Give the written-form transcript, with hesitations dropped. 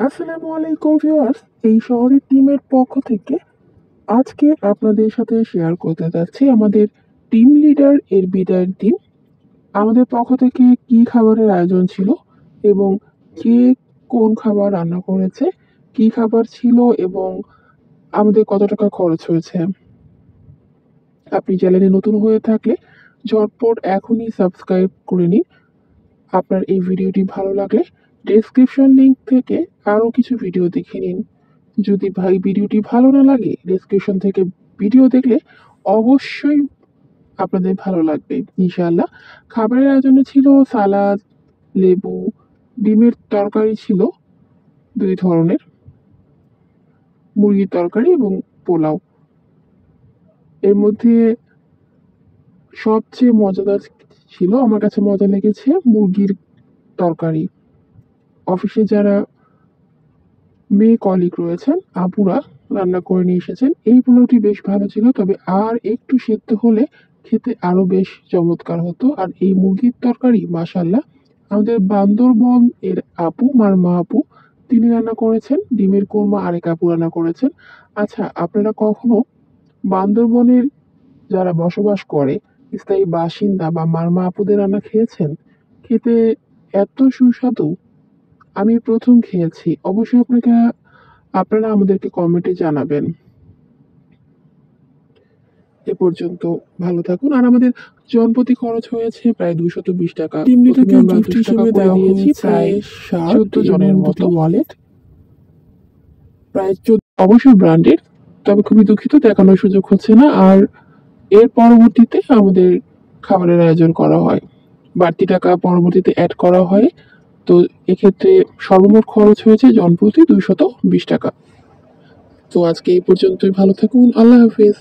আসসালামু আলাইকুম ভিউয়ার্স, এই শহরের টিমের পক্ষ থেকে আজকে আপনাদের সাথে শেয়ার করতে যাচ্ছি আমাদের টিম লিডার এর বিদায়ের দিন। আমাদের পক্ষ থেকে কি খাবারের আয়োজন ছিল এবং কে কোন খাবার রান্না করেছে, কি খাবার ছিল এবং আমাদের কত টাকা খরচ হয়েছে। আপনি চ্যানেলে নতুন হয়ে থাকলে ঝটপট এখনই সাবস্ক্রাইব করে নিন। আপনার এই ভিডিওটি ভালো লাগলে ডেসক্রিপশন লিংক থেকে আরও কিছু ভিডিও দেখে নিন। যদি ভাই ভিডিওটি ভালো না লাগে, ডেসক্রিপশন থেকে ভিডিও দেখলে অবশ্যই আপনাদের ভালো লাগবে ইনশাআল্লাহ। খাবারের আয়োজনে ছিল সালাদ, লেবু, ডিমের তরকারি ছিল 2 ধরনের, মুরগির তরকারি এবং পোলাও। এর মধ্যে সবচেয়ে মজাদার ছিল, আমার কাছে মজা লেগেছে মুরগির তরকারি। অফিসে যারা মেয়ে কলিগ রয়েছেন, আপুরা রান্না করে নিয়ে এসেছেন। এই পোলাওটি বেশ ভালো ছিল, তবে আর একটু সেদ্ধ হলে খেতে আরো বেশ চমৎকার হতো। আর এই মুরগির তরকারি মাশাল্লাহ আমাদের বান্দরবন এর আপু, মারমা আপু, তিনি রান্না করেছেন। ডিমের কোরমা আরেক আপু রান্না করেছেন। আচ্ছা, আপনারা কখনো বান্দরবনের যারা বসবাস করে, স্থায়ী বাসিন্দা বা মারমা আপুদের রান্না খেয়েছেন? খেতে এত সুস্বাদু, আমি প্রথম খেয়েছি। অবশ্যই আপনারা আমাদেরকে কমেন্টে জানাবেন। এ পর্যন্ত ভালো থাকুন। আর আমাদের জনপ্রতি খরচ হয়েছে প্রায় 220 টাকা। টিম লিডারকে গিফট হিসেবে দেওয়া হয়েছে প্রায় 14 জনের মতো ওয়ালেট, প্রায় 14, অবশ্যই ব্র্যান্ডেড। তবে খুবই দুঃখিত, দেখানোর সুযোগ হচ্ছে না। আর এর পরবর্তীতে আমাদের খাবারের আয়োজন করা হয়, বাড়তি টাকা পরবর্তীতে অ্যাড করা হয়। তো এক্ষেত্রে সর্বমোট খরচ হয়েছে জনপ্রতি 220 টাকা। তো আজকে এই পর্যন্তই, ভালো থাকুন, আল্লাহ হাফেজ।